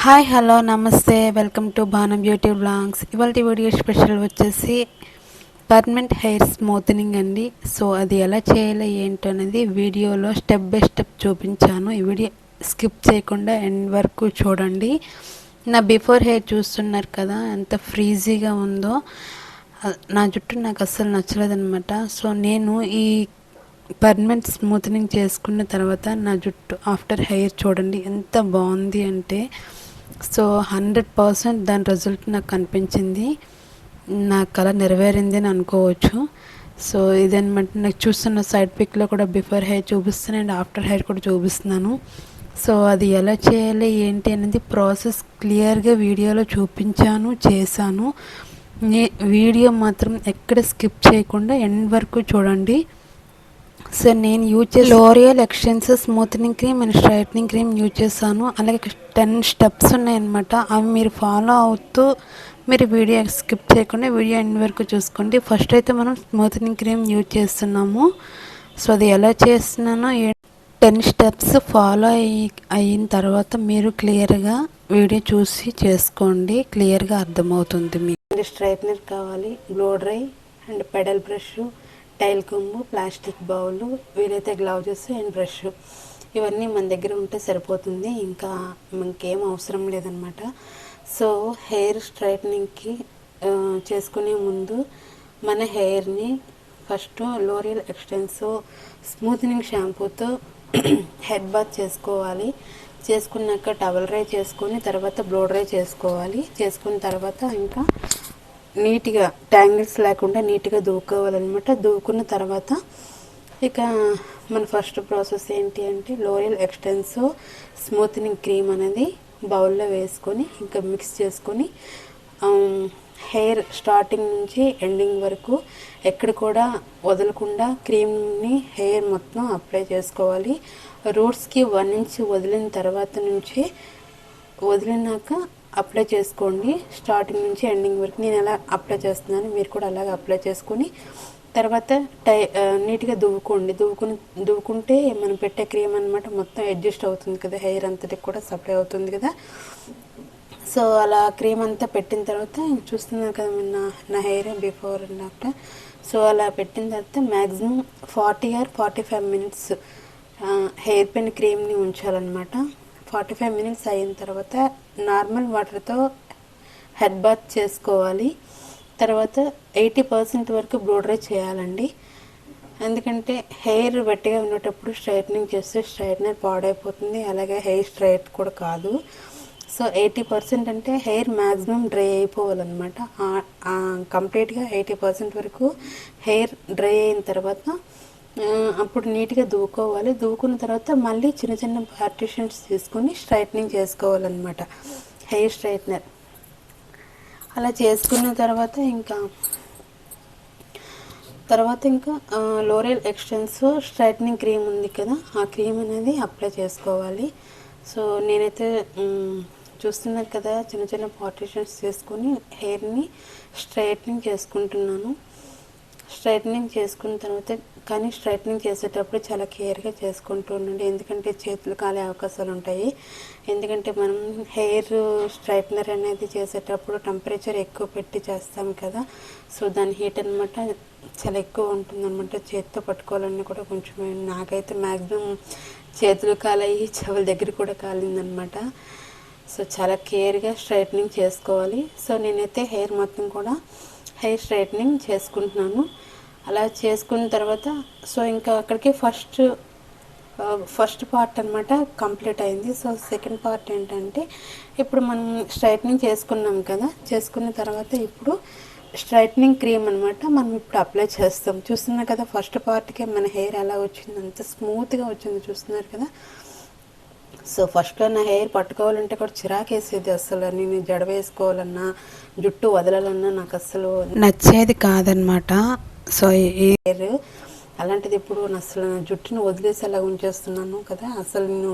Hi hello నమస్తే welcome to బాణం beauty blogs. ఇవాళ వీడియో స్పెషల్ వచ్చేసి పర్మనెంట్ హెయిర్ స్మూతనింగ్ అండి. సో అది ఎలా చేయాలో ఏంటో అనేది వీడియోలో స్టెప్ బై స్టెప్ చూపించాను. ఈ వీడియో స్కిప్ చేయకుండా ఎండ్ వరకు చూడండి. నా బిఫోర్ హెయిర్ చూస్తున్నారు కదా, ఎంత ఫ్రీజీగా ఉందో. నా జుట్టు నాకు అస్సలు నచ్చలేదన్నమాట. సో నేను ఈ పర్మనెంట్ స్మూతనింగ్ చేసుకున్న తర్వాత నా జుట్టు ఆఫ్టర్ హెయిర్ చూడండి ఎంత బాగుంది అంటే, సో 100% దాని రిజల్ట్ నాకు కనిపించింది. నా కళ నెరవేరింది అని అనుకోవచ్చు. సో ఇదనమాట. నాకు చూస్తున్న సైడ్ పిక్లో కూడా బిఫోర్ హెయిర్ చూపిస్తున్నాను అండ్ ఆఫ్టర్ హెయిర్ కూడా చూపిస్తున్నాను. సో అది ఎలా చేయాలి ఏంటి అనేది ప్రాసెస్ క్లియర్గా వీడియోలో చూపించాను, చేశాను. వీడియో మాత్రం ఎక్కడ స్కిప్ చేయకుండా ఎండ్ వరకు చూడండి. సో నేను యూజ్ చేసే L'Oreal extensive smoothening cream and straightening cream use చేశాను. అలాగే 10 స్టెప్స్ ఉన్నాయన్నమాట. అవి మీరు ఫాలో అవుతూ మీరు వీడియో స్కిప్ చేయకుండా వీడియో ఎండ్ వరకు చూసుకోండి. ఫస్ట్ అయితే మనం స్మూత్నింగ్ క్రీమ్ యూజ్ చేస్తున్నాము. సో అది ఎలా చేస్తున్నానో 10 స్టెప్స్ ఫాలో అయిన తర్వాత మీరు క్లియర్గా వీడియో చూసి చేసుకోండి. క్లియర్గా అర్థమవుతుంది మీకు. స్ట్రైట్నర్ కావాలి, blow dry and paddle brush, tail comb, plastic bowl, వీలైతే గ్లౌజెస్ అండ్ బ్రష్. ఇవన్నీ మన దగ్గర ఉంటే సరిపోతుంది, ఇంకా మనకేం అవసరం లేదనమాట. సో హెయిర్ స్ట్రైట్నింగ్కి చేసుకునే ముందు మన హెయిర్ని ఫస్ట్ లోరియల్ ఎక్స్టెన్సివ్ స్మూత్నింగ్ షాంపూతో హెడ్ బాత్ చేసుకోవాలి. చేసుకున్నాక టవల్ డ్రై చేసుకొని తర్వాత బ్లో డ్రై చేసుకోవాలి. చేసుకున్న తర్వాత ఇంకా నీట్గా ట్యాంగిల్స్ లేకుండా నీట్గా దూకోవాలన్నమాట. దూకున్న తర్వాత ఇక మన ఫస్ట్ ప్రాసెస్ ఏంటి అంటే లోరియల్ ఎక్స్టెన్సివ్ స్మూత్నింగ్ క్రీమ్ అనేది బౌల్లో వేసుకొని ఇంకా మిక్స్ చేసుకొని హెయిర్ స్టార్టింగ్ నుంచి ఎండింగ్ వరకు ఎక్కడ కూడా వదలకుండా క్రీమ్ని హెయిర్ మొత్తం అప్లై చేసుకోవాలి. రూట్స్కి 1 ఇంచ్ వదిలిన తర్వాత నుంచి వదిలినాక అప్లై చేసుకోండి. స్టార్టింగ్ నుంచి ఎండింగ్ వరకు నేను ఎలా అప్లై చేస్తున్నాను మీరు కూడా అలాగే అప్లై చేసుకొని తర్వాత నీట్గా దువ్వుకుంటే మనం పెట్టే క్రీమ్ అనమాట మొత్తం అడ్జస్ట్ అవుతుంది కదా, హెయిర్ అంతటికి కూడా సప్లై అవుతుంది కదా. సో అలా క్రీమ్ అంతా పెట్టిన తర్వాత చూస్తున్నాను కదా నా hair before and after. So అలా పెట్టిన తర్వాత మ్యాక్సిమం 40 or 45 minutes హెయిర్ పెన్ క్రీమ్ని ఉంచాలన్నమాట. 45 minutes అయిన తర్వాత నార్మల్ వాటర్తో హెడ్ బాత్ చేసుకోవాలి. తర్వాత 80% వరకు బ్లో డ్రై చేయాలండి. ఎందుకంటే హెయిర్ వెట్టిగా ఉన్నటప్పుడు స్ట్రైట్నింగ్ చేస్తే స్ట్రైట్నర్ పాడైపోతుంది, అలాగే హెయిర్ స్ట్రైట్ కూడా కాదు. సో 80% అంటే హెయిర్ మ్యాక్సిమం డ్రై అయిపోవాలన్నమాట. కంప్లీట్గా 80% వరకు హెయిర్ డ్రై అయిన తర్వాత అప్పుడు నీట్గా దూకోవాలి. దూకున్న తర్వాత మళ్ళీ చిన్న చిన్న పార్టిషన్స్ తీసుకొని స్ట్రైట్నింగ్ చేసుకోవాలన్నమాట హెయిర్ స్ట్రైట్నర్. అలా చేసుకున్న తర్వాత ఇంకా లోరియల్ ఎక్స్టెన్సివ్ స్ట్రైట్నింగ్ క్రీమ్ ఉంది కదా, ఆ క్రీమ్ అనేది అప్లై చేసుకోవాలి. సో నేనైతే చూస్తున్నారు కదా చిన్న చిన్న పార్టిషన్స్ చేసుకొని హెయిర్ని స్ట్రైట్నింగ్ చేసుకుంటున్నాను. స్ట్రైట్నింగ్ చేసుకున్న తర్వాత కానీ స్ట్రైట్నింగ్ చేసేటప్పుడు చాలా కేర్గా చేసుకుంటూ ఉండండి, ఎందుకంటే చేతులు కాలే అవకాశాలు ఉంటాయి. ఎందుకంటే మనం హెయిర్ స్ట్రైట్నర్ అనేది చేసేటప్పుడు టెంపరేచర్ ఎక్కువ పెట్టి చేస్తాం కదా, సో దాని హీట్ అనమాట చాలా ఎక్కువ ఉంటుందన్నమాట. చేతితో పట్టుకోవాలన్నా కూడా కొంచెం, నాకైతే మ్యాక్సిమం చేతులు కాలాయి, చెవుల దగ్గర కూడా కాలిందనమాట. సో చాలా కేర్గా స్ట్రైట్నింగ్ చేసుకోవాలి. సో నేనైతే హెయిర్ మొత్తం కూడా హెయిర్ స్ట్రైట్నింగ్ చేసుకుంటున్నాను. అలా చేసుకున్న తర్వాత సో ఇంకా అక్కడికి ఫస్ట్ పార్ట్ అనమాట కంప్లీట్ అయింది. సో సెకండ్ పార్ట్ ఏంటంటే ఇప్పుడు మనం స్ట్రైట్నింగ్ చేసుకున్నాం కదా, చేసుకున్న తర్వాత ఇప్పుడు స్ట్రైట్నింగ్ క్రీమ్ అనమాట మనం ఇప్పుడు అప్లై చేస్తాం. చూస్తున్నారు కదా ఫస్ట్ పార్ట్కే మన హెయిర్ ఎలా వచ్చింది, అంత స్మూత్గా వచ్చింది చూస్తున్నారు కదా. సో ఫస్ట్లో నా హెయిర్ పట్టుకోవాలంటే కూడా చిరాకేసేది, అసలు నేను జడ వేసుకోవాలన్నా జుట్టు వదలాలన్నా నాకు అసలు నచ్చేది కాదనమాట. సో ఈ హెయిర్ అలాంటిది ఇప్పుడు అసలు నా జుట్టును వదిలేసి అలా ఉంచేస్తున్నాను కదా, అసలు నేను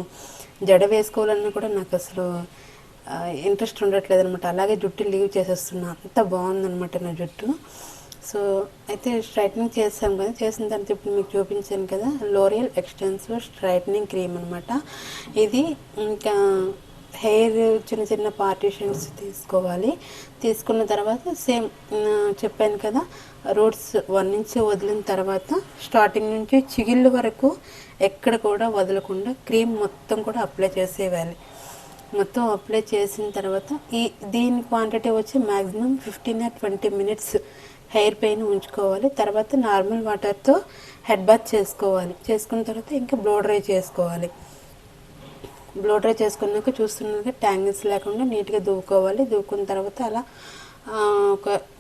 జడ వేసుకోవాలన్నా కూడా నాకు అసలు ఇంట్రెస్ట్ ఉండట్లేదు అనమాట. అలాగే జుట్టు లీవ్ చేసేస్తున్నా, అంత బాగుందనమాట నా జుట్టు. సో అయితే స్ట్రైట్నింగ్ చేసాం కదా, చేసిన తర్వాత ఇప్పుడు మీకు చూపించాను కదా లోరియల్ ఎక్స్టెన్సివ్ స్ట్రైట్నింగ్ క్రీమ్ అనమాట. ఇది ఇంకా హెయిర్ చిన్న చిన్న పార్టీషన్స్ తీసుకోవాలి. తీసుకున్న తర్వాత సేమ్ చెప్పాను కదా, రూట్స్ 1 ఇంచ్ వదిలిన తర్వాత స్టార్టింగ్ నుంచి చిగిళ్ళు వరకు ఎక్కడ కూడా వదలకుండా క్రీమ్ మొత్తం కూడా అప్లై చేసేయాలి. మొత్తం అప్లై చేసిన తర్వాత దీని క్వాంటిటీ వచ్చి మ్యాక్సిమం 15 or 20 మినిట్స్ హెయిర్ పైన ఉంచుకోవాలి. తర్వాత నార్మల్ వాటర్తో హెడ్ బాత్ చేసుకోవాలి. చేసుకున్న తర్వాత ఇంకా బ్లో డ్రై చేసుకోవాలి. బ్లో డ్రై చేసుకున్నాక చూస్తున్నాక ట్యాంగిల్స్ లేకుండా నీట్గా దువ్వుకోవాలి. దువ్వుకున్న తర్వాత అలా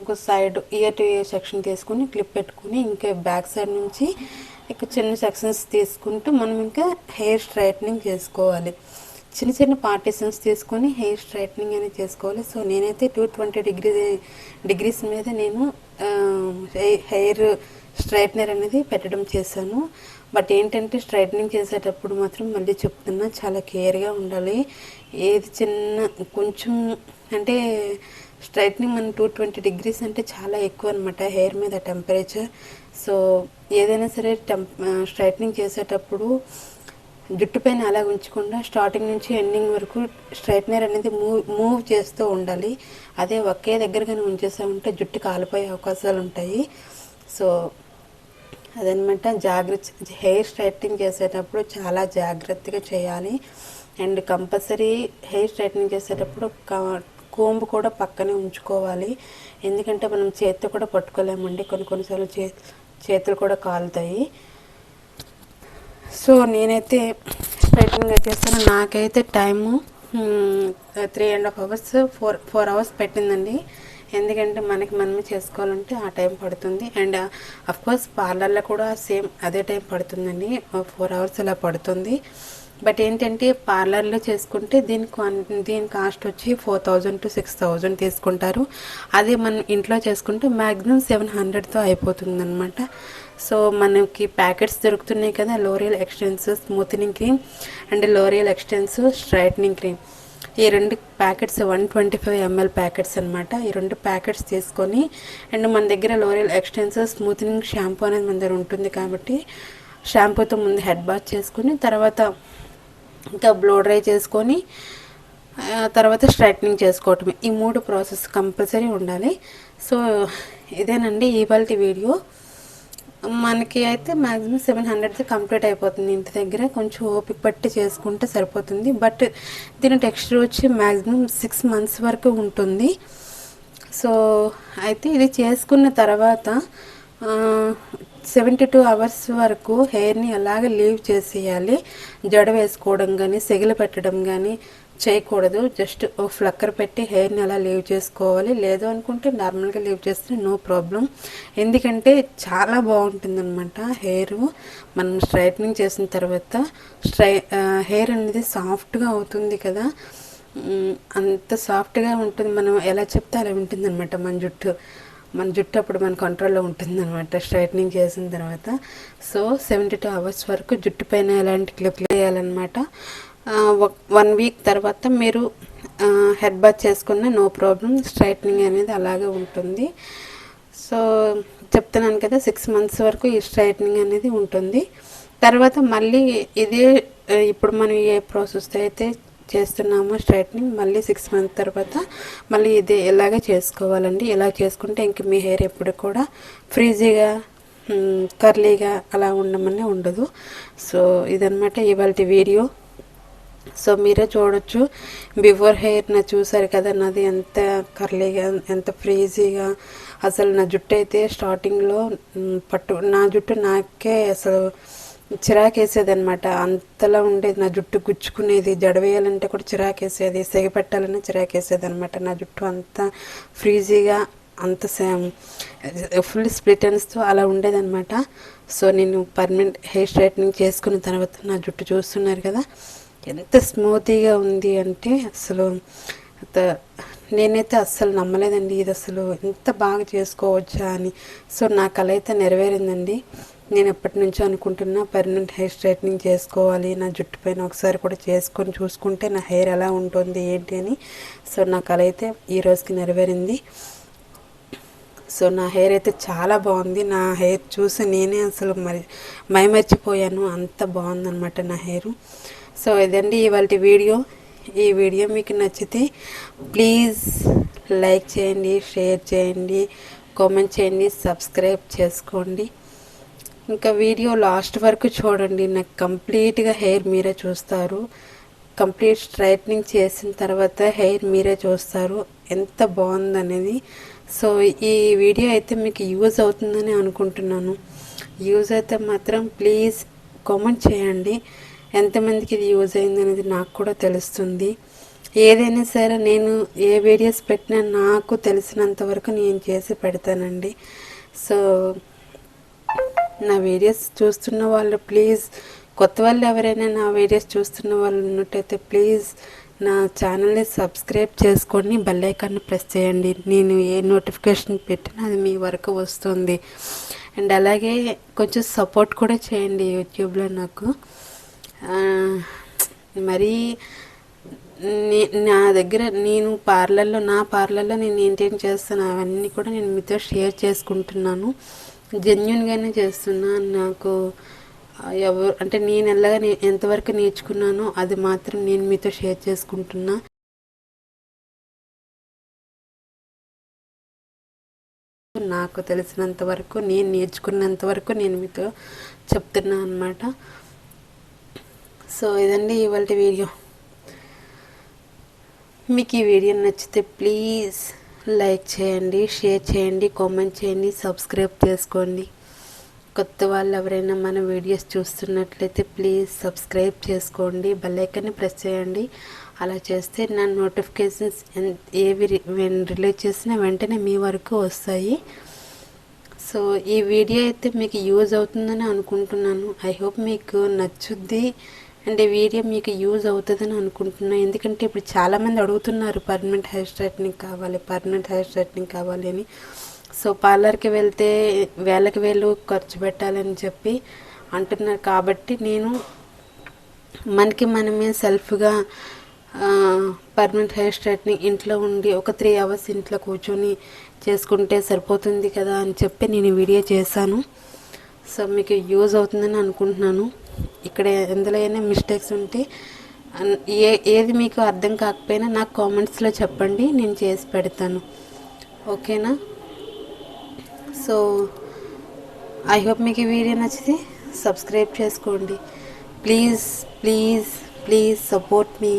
ఒక side year to year section తీసుకుని క్లిప్ పెట్టుకుని ఇంకా బ్యాక్ సైడ్ నుంచి ఇక చిన్న సెక్షన్స్ తీసుకుంటూ మనం ఇంకా హెయిర్ స్ట్రైట్నింగ్ చేసుకోవాలి. చిన్న చిన్న పార్టిషన్స్ తీసుకొని హెయిర్ స్ట్రైట్నింగ్ అనేది చేసుకోవాలి. సో నేనైతే 220 డిగ్రీస్ మీద నేను హెయిర్ స్ట్రైట్నర్ అనేది పెట్టడం చేశాను. బట్ ఏంటంటే స్ట్రైట్నింగ్ చేసేటప్పుడు మాత్రం మళ్ళీ చెప్తున్నా, చాలా కేర్గా ఉండాలి. ఏది చిన్న కొంచెం అంటే స్ట్రైట్నింగ్ మనం 220 డిగ్రీస్ అంటే చాలా ఎక్కువ అనమాట హెయిర్ మీద టెంపరేచర్. సో ఏదైనా సరే స్ట్రైట్నింగ్ చేసేటప్పుడు జుట్టు పైన అలా ఉంచకుండా స్టార్టింగ్ నుంచి ఎండింగ్ వరకు స్ట్రైట్నర్ అనేది మూవ్ చేస్తూ ఉండాలి. అదే ఒకే దగ్గరగానే ఉంచేస్తూ ఉంటే జుట్టు కాలిపోయే అవకాశాలు ఉంటాయి. సో అదనమాట జాగ్రత్త. హెయిర్ స్ట్రైట్నింగ్ చేసేటప్పుడు చాలా జాగ్రత్తగా చేయాలి. అండ్ కంపల్సరీ హెయిర్ స్ట్రైట్నింగ్ చేసేటప్పుడు కోంబు కూడా పక్కనే ఉంచుకోవాలి. ఎందుకంటే మనం చేతితో కూడా పట్టుకోలేమండి, కొన్నిసార్లు చేతులు కూడా కాలుతాయి. సో నేనైతే స్ట్రైట్నింగ్ చేస్తాను. నాకైతే టైము 3.5 hours 4 hours పెట్టిందండి. ఎందుకంటే మనమే చేసుకోవాలంటే ఆ టైం పడుతుంది. అండ్ అఫ్కోర్స్ పార్లర్లో కూడా సేమ్ అదే టైం పడుతుందండి, 4 hours అలా పడుతుంది. బట్ ఏంటంటే పార్లర్లో చేసుకుంటే దీని కాస్ట్ వచ్చి 4,000 to 6,000 తీసుకుంటారు. అదే మనం ఇంట్లో చేసుకుంటే మ్యాక్సిమం 700తో అయిపోతుంది అనమాట. సో మనకి ప్యాకెట్స్ దొరుకుతున్నాయి కదా, L'Oreal Xtenso smoothening cream and L'Oreal Xtenso straightening cream. ఈ 2 ప్యాకెట్స్ 125 ml ప్యాకెట్స్ అనమాట. ఈ 2 ప్యాకెట్స్ తీసుకొని అండ్ మన దగ్గర లోరియల్ ఎక్స్టెన్స్ స్మూత్నింగ్ షాంపూ అనేది మన దగ్గర ఉంటుంది కాబట్టి షాంపూతో ముందు హెడ్ బాత్ చేసుకుని తర్వాత ఇంకా బ్లో డ్రై చేసుకొని తర్వాత స్ట్రైట్నింగ్ చేసుకోవటమే. ఈ 3 ప్రాసెస్ కంపల్సరీ ఉండాలి. సో ఇదేనండి ఇవాళ వీడియో. మనకి అయితే మ్యాక్సిమం 700 కంప్లీట్ అయిపోతుంది. ఇంటి దగ్గర కొంచెం ఓపిక పట్టి చేసుకుంటే సరిపోతుంది. బట్ దీని టెక్స్చర్ వచ్చి మ్యాక్సిమం 6 months వరకు ఉంటుంది. సో అయితే ఇది చేసుకున్న తర్వాత 72 hours వరకు హెయిర్ని అలాగే లీవ్ చేసేయాలి. జడ వేసుకోవడం కానీ సెగలు పెట్టడం కానీ చేయకూడదు. జస్ట్ ఒక ఫ్లక్కర్ పెట్టి హెయిర్ని అలా లీవ్ చేసుకోవాలి. లేదు అనుకుంటే నార్మల్గా లీవ్ చేస్తే నో ప్రాబ్లం. ఎందుకంటే చాలా బాగుంటుంది అనమాట హెయిర్. మనం స్ట్రైట్నింగ్ చేసిన తర్వాత హెయిర్ అనేది సాఫ్ట్గా అవుతుంది కదా, అంత సాఫ్ట్గా ఉంటుంది. మనం ఎలా చెప్తే అలా ఉంటుంది అనమాట. మన జుట్టు అప్పుడు మన కంట్రోల్లో ఉంటుంది అనమాట స్ట్రైట్నింగ్ చేసిన తర్వాత. సో 72 hours వరకు జుట్టు పైన ఎలాంటి క్లిప్ వేయాలన్నమాట. 1 week తర్వాత మీరు హెడ్ బాత్ చేసుకున్న నో ప్రాబ్లం, స్ట్రైట్నింగ్ అనేది అలాగే ఉంటుంది. సో చెప్తున్నాను కదా 6 months వరకు ఈ స్ట్రైట్నింగ్ అనేది ఉంటుంది. తర్వాత మళ్ళీ ఇదే ఇప్పుడు మనం ఏ ప్రాసెస్ అయితే చేస్తున్నామో స్ట్రైట్నింగ్ మళ్ళీ 6 months తర్వాత మళ్ళీ ఇదే ఇలాగే చేసుకోవాలండి. ఇలా చేసుకుంటే ఇంక మీ హెయిర్ ఎప్పుడు కూడా ఫ్రీజీగా కర్లీగా అలా ఉండమనే ఉండదు. సో ఇదనమాట ఇవాళ వీడియో. సో మీరే చూడొచ్చు, బిఫోర్ హెయిర్ నా చూసారు కదా, నాది ఎంత కర్లీగా ఎంత ఫ్రీజీగా. అసలు నా జుట్టు అయితే స్టార్టింగ్లో నా జుట్టు నాకే అసలు చిరాకేసేది అనమాట. అంతలా ఉండేది నా జుట్టు, గుచ్చుకునేది. జడ వేయాలంటే కూడా చిరాకేసేది, సెగ పెట్టాలన్నా చిరాకేసేది అనమాట. నా జుట్టు అంత ఫ్రీజీగా అంత ఫుల్ స్ప్లిట్ ఎండ్స్తో అలా ఉండేదన్నమాట. సో నేను పర్మనెంట్ హెయిర్ స్ట్రైట్నింగ్ చేసుకున్న తర్వాత నా జుట్టు చూస్తున్నారు కదా ఎంత స్మూతీగా ఉంది అంటే అసలు నేనైతే అస్సలు నమ్మలేదండి ఇది అసలు ఎంత బాగా చేసుకోవచ్చా అని. సో నా కల అయితే నెరవేరిందండి. నేను ఎప్పటి నుంచో అనుకుంటున్నా పర్మనెంట్ హెయిర్ స్ట్రైట్నింగ్ చేసుకోవాలి, నా జుట్టు పైన ఒకసారి కూడా చేసుకొని చూసుకుంటే నా హెయిర్ ఎలా ఉంటుంది ఏంటి అని. సో నా కల అయితే ఈ రోజుకి నెరవేరింది. సో నా హెయిర్ అయితే చాలా బాగుంది. నా హెయిర్ చూసి నేనే అసలు మైమర్చిపోయాను, అంత బాగుందన్నమాట నా హెయిర్. సో ఇదండి ఇవాళ వీడియో. ఈ వీడియో మీకు నచ్చితే ప్లీజ్ లైక్ చేయండి, షేర్ చేయండి, కామెంట్ చేయండి, సబ్స్క్రైబ్ చేసుకోండి. ఇంకా వీడియో లాస్ట్ వరకు చూడండి. నాకు కంప్లీట్గా హెయిర్ మీరే చూస్తారు. కంప్లీట్ స్ట్రైట్నింగ్ చేసిన తర్వాత హెయిర్ మీరే చూస్తారు ఎంత బాగుందనేది. సో ఈ వీడియో అయితే మీకు యూజ్ అవుతుందని అనుకుంటున్నాను. యూజ్ అయితే మాత్రం ప్లీజ్ కామెంట్ చేయండి. ఎంతమందికి ఇది యూజ్ అయింది అనేది నాకు కూడా తెలుస్తుంది. ఏదైనా సరే నేను ఏ వీడియోస్ పెట్టినా నాకు తెలిసినంత వరకు నేను చేసి పెడతానండి. సో నా వీడియోస్ చూస్తున్న వాళ్ళు ప్లీజ్, కొత్త వాళ్ళు ఎవరైనా నా వీడియోస్ చూస్తున్న వాళ్ళు ఉన్నట్టయితే ప్లీజ్ నా ఛానల్ని సబ్స్క్రైబ్ చేసుకొని బెల్ ఐకాన్ని ప్రెస్ చేయండి. నేను ఏ నోటిఫికేషన్ పెట్టినా అది మీ వరకు వస్తుంది. అండ్ అలాగే కొంచెం సపోర్ట్ కూడా చేయండి యూట్యూబ్లో నాకు. మరీ నా దగ్గర నేను నా పార్లర్లో నేను ఏంటేం చేస్తాను అవన్నీ కూడా నేను మీతో షేర్ చేసుకుంటున్నాను. జెన్యున్గానే చేస్తున్నా. నాకు ఎవరు అంటే నేను ఎంతవరకు నేర్చుకున్నానో అది మాత్రం నేను మీతో షేర్ చేసుకుంటున్నా. నాకు తెలిసినంత వరకు, నేను నేర్చుకున్నంత వరకు నేను మీతో చెప్తున్నా అన్నమాట. సో ఇదండి ఇవాళ వీడియో. మీకు ఈ వీడియో నచ్చితే ప్లీజ్ లైక్ చేయండి, షేర్ చేయండి, కామెంట్ చేయండి, సబ్స్క్రైబ్ చేసుకోండి. కొత్త వాళ్ళు ఎవరైనా మన వీడియోస్ చూస్తున్నట్లయితే ప్లీజ్ సబ్స్క్రైబ్ చేసుకోండి, బెల్ ఐకాన్ని ప్రెస్ చేయండి. అలా చేస్తే నా నోటిఫికేషన్స్ ఏవి రిలీజ్ చేసినా వెంటనే మీ వరకు వస్తాయి. సో ఈ వీడియో అయితే మీకు యూజ్ అవుతుందని అనుకుంటున్నాను. ఐ హోప్ మీకు నచ్చుద్ది అండ్ ఈ వీడియో మీకు యూజ్ అవుతుందని అనుకుంటున్నాను. ఎందుకంటే ఇప్పుడు చాలామంది అడుగుతున్నారు పర్మనెంట్ హెయిర్ స్ట్రైట్నింగ్ కావాలి అని. సో పార్లర్కి వెళ్తే వేలకు వేలు ఖర్చు పెట్టాలని చెప్పి అంటున్నారు. కాబట్టి నేను మనమే సెల్ఫ్గా పర్మనెంట్ హెయిర్ స్ట్రైట్నింగ్ ఇంట్లో ఉండి ఒక 3 hours ఇంట్లో కూర్చొని చేసుకుంటే సరిపోతుంది కదా అని చెప్పి నేను వీడియో చేశాను. సో మీకు యూజ్ అవుతుందని అనుకుంటున్నాను. ఇక్కడ ఎందులో అయినా మిస్టేక్స్ ఉంటే ఏది మీకు అర్థం కాకపోయినా నాకు కామెంట్స్లో చెప్పండి, నేను చేసి పెడతాను. ఓకేనా? సో ఐ హోప్ మీకు ఈ వీడియో నచ్చితే సబ్స్క్రైబ్ చేసుకోండి. Please please please support me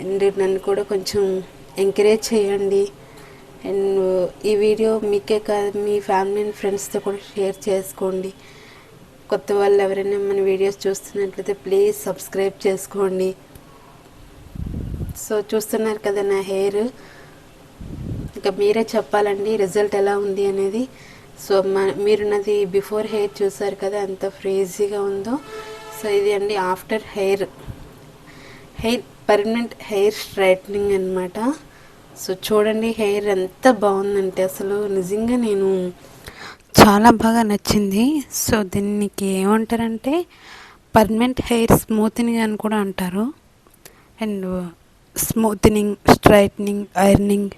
and నన్ను కూడా కొంచెం ఎంకరేజ్ చేయండి. అండ్ ఈ వీడియో మీకే కాదు మీ ఫ్యామిలీ అండ్ ఫ్రెండ్స్తో కూడా షేర్ చేసుకోండి. కొత్త వాళ్ళు ఎవరైనా మన వీడియోస్ చూస్తున్నట్లయితే ప్లీజ్ సబ్స్క్రైబ్ చేసుకోండి. సో చూస్తున్నారు కదా నా హెయిర్, ఇంకా మీరే చెప్పాలండి రిజల్ట్ ఎలా ఉంది అనేది. సో మీరు నాది బిఫోర్ హెయిర్ చూసారు కదా ఎంత ఫ్రీజీగా ఉందో. సో ఇది అండి after hair permanent hair straightening అన్నమాట. సో చూడండి హెయిర్ ఎంత బాగుందంటే అసలు నిజంగా నేను చాలా బాగా నచ్చింది. సో దీనికి ఏమంటారంటే పర్మనెంట్ హెయిర్ స్మూత్నింగ్ అని కూడా అంటారు. అండ్ స్మూత్నింగ్, స్ట్రైట్నింగ్, ఐరనింగ్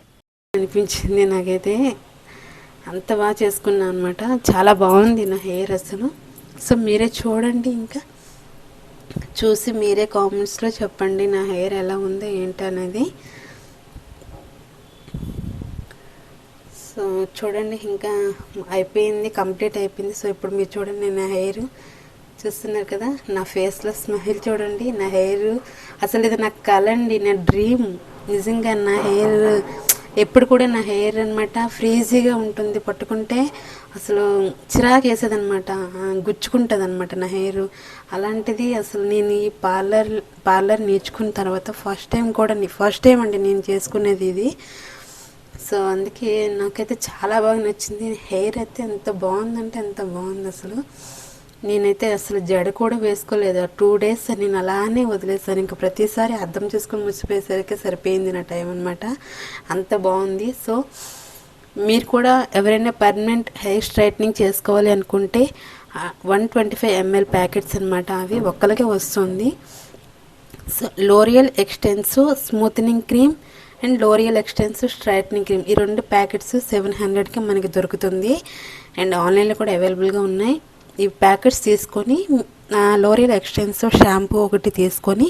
అనిపించింది నాకైతే. అంత బాగా చేసుకున్నాను అనమాట. చాలా బాగుంది నా హెయిర్ అసలు. సో మీరే చూడండి, ఇంకా చూసి మీరే కామెంట్స్లో చెప్పండి నా హెయిర్ ఎలా ఉందో ఏంటి అనేది. సో చూడండి ఇంకా అయిపోయింది, కంప్లీట్ అయిపోయింది. సో ఇప్పుడు మీరు చూడండి నా హెయిర్ చూస్తున్నారు కదా, నా ఫేస్లో స్మైల్ చూడండి. నా హెయిర్ అసలు ఇది నా కల అండి, నా డ్రీమ్. నిజంగా నా హెయిర్ ఎప్పుడు కూడా నా హెయిర్ అనమాట ఫ్రీజీగా ఉంటుంది. పట్టుకుంటే అసలు చిరాకు వేసేదనమాట, గుచ్చుకుంటుంది అనమాట నా హెయిర్. అలాంటిది అసలు నేను ఈ పార్లర్ నేర్చుకున్న తర్వాత ఫస్ట్ టైం అండి నేను చేసుకునేది ఇది. సో అందుకే నాకైతే చాలా బాగా నచ్చింది. హెయిర్ అయితే ఎంత బాగుందంటే ఎంత బాగుంది అసలు. నేనైతే అసలు జడ కూడా వేసుకోలేదు. 2 days నేను అలానే వదిలేసాను. ఇంకా ప్రతిసారి అర్థం చేసుకొని ముచ్చిపోయేసరికి సరిపోయింది నా టైం అనమాట. అంత బాగుంది. సో మీరు కూడా ఎవరైనా పర్మనెంట్ హెయిర్ స్ట్రైట్నింగ్ చేసుకోవాలి అనుకుంటే 125 ml ప్యాకెట్స్ అనమాట. అవి ఒక్కరికే వస్తుంది. So L'Oreal extensive smoothening cream and L'Oreal extensive straightening cream ఈ 2 ప్యాకెట్స్ 700కి మనకి దొరుకుతుంది. అండ్ ఆన్లైన్లో కూడా అవైలబుల్గా ఉన్నాయి. ఈ ప్యాకెట్స్ తీసుకొని లోరియల్ ఎక్స్టెన్సివ్ షాంపూ ఒకటి తీసుకొని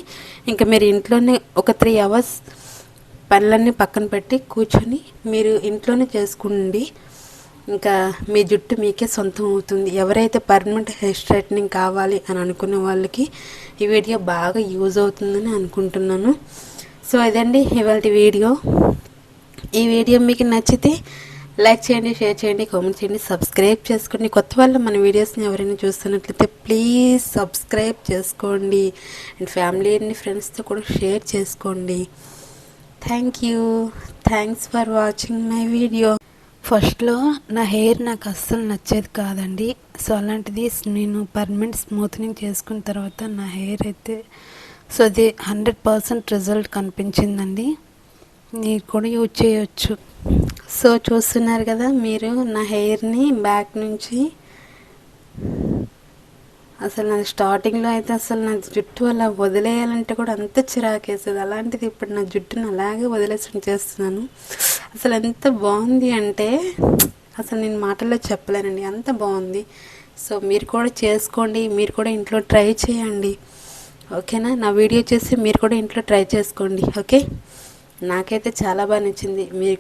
ఇంకా మీరు ఇంట్లోనే ఒక 3 అవర్స్ పనులన్నీ పక్కన పెట్టి కూర్చొని మీరు ఇంట్లోనే చేసుకోండి. ఇంకా మీ జుట్టు మీకే సొంతం అవుతుంది. ఎవరైతే పర్మనెంట్ హెయిర్ స్ట్రైట్నింగ్ కావాలి అని అనుకునే వాళ్ళకి ఈ వీడియో బాగా యూజ్ అవుతుందని అనుకుంటున్నాను. సో ఇదండి ఇవాళ వీడియో. ఈ వీడియో మీకు నచ్చితే లైక్ చేయండి, షేర్ చేయండి, కామెంట్ చేయండి, సబ్స్క్రైబ్ చేసుకోండి. కొత్త వాళ్ళు మన వీడియోస్ని ఎవరైనా చూస్తున్నట్లయితే ప్లీజ్ సబ్స్క్రైబ్ చేసుకోండి. అండ్ ఫ్యామిలీ అండ్ ఫ్రెండ్స్తో కూడా షేర్ చేసుకోండి. Thanks for watching my video. ఫస్ట్లో నా హెయిర్ నాకు అస్సలు నచ్చేది కాదండి. సో అలాంటిది నేను పర్మనెంట్ స్మూత్నింగ్ చేసుకున్న తర్వాత నా హెయిర్ అయితే సో అది 100% రిజల్ట్ కనిపించిందండి. మీరు కూడా యూజ్ చేయొచ్చు. సో చూస్తున్నారు కదా మీరు నా హెయిర్ని బ్యాక్ నుంచి. అసలు నా స్టార్టింగ్లో అయితే అసలు నా జుట్టు అలా వదిలేయాలంటే కూడా అంత చిరాకేసేది. అలాంటిది ఇప్పుడు నా జుట్టును అలాగే వదిలేసి చేస్తున్నాను. అసలు ఎంత బాగుంది అంటే అసలు నేను మాటల్లో చెప్పలేనండి, అంత బాగుంది. సో మీరు కూడా చేసుకోండి, మీరు కూడా ఇంట్లో ట్రై చేయండి. ఓకేనా? నా వీడియో చూసి మీరు కూడా ఇంట్లో ట్రై చేసుకోండి. ఓకే, నాకైతే చాలా బాగా నచ్చింది. మీరు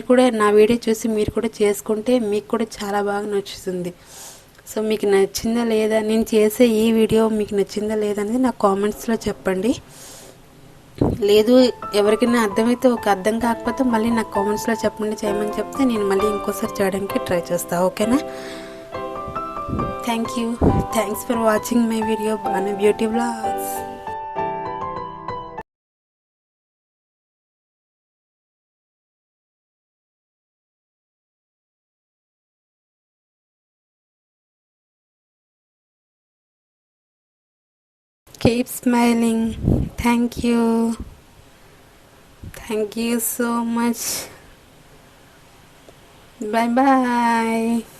కూడా నా వీడియో చూసి మీరు కూడా చేసుకుంటే మీకు కూడా చాలా బాగా నచ్చుతుంది. సో మీకు నచ్చిందా లేదా, నేను చేసే ఈ వీడియో మీకు నచ్చిందా లేదా అనేది నాకు కామెంట్స్లో చెప్పండి. లేదు ఎవరికైనా అర్థమైతే అర్థం కాకపోతే మళ్ళీ నాకు కామెంట్స్లో చెప్పండి, చేయమని చెప్తే నేను మళ్ళీ ఇంకోసారి చేయడానికి ట్రై చేస్తాను. ఓకేనా? Thanks for watching my video Banu beauty vlogs. Keep smiling. Thank you so much. Bye bye.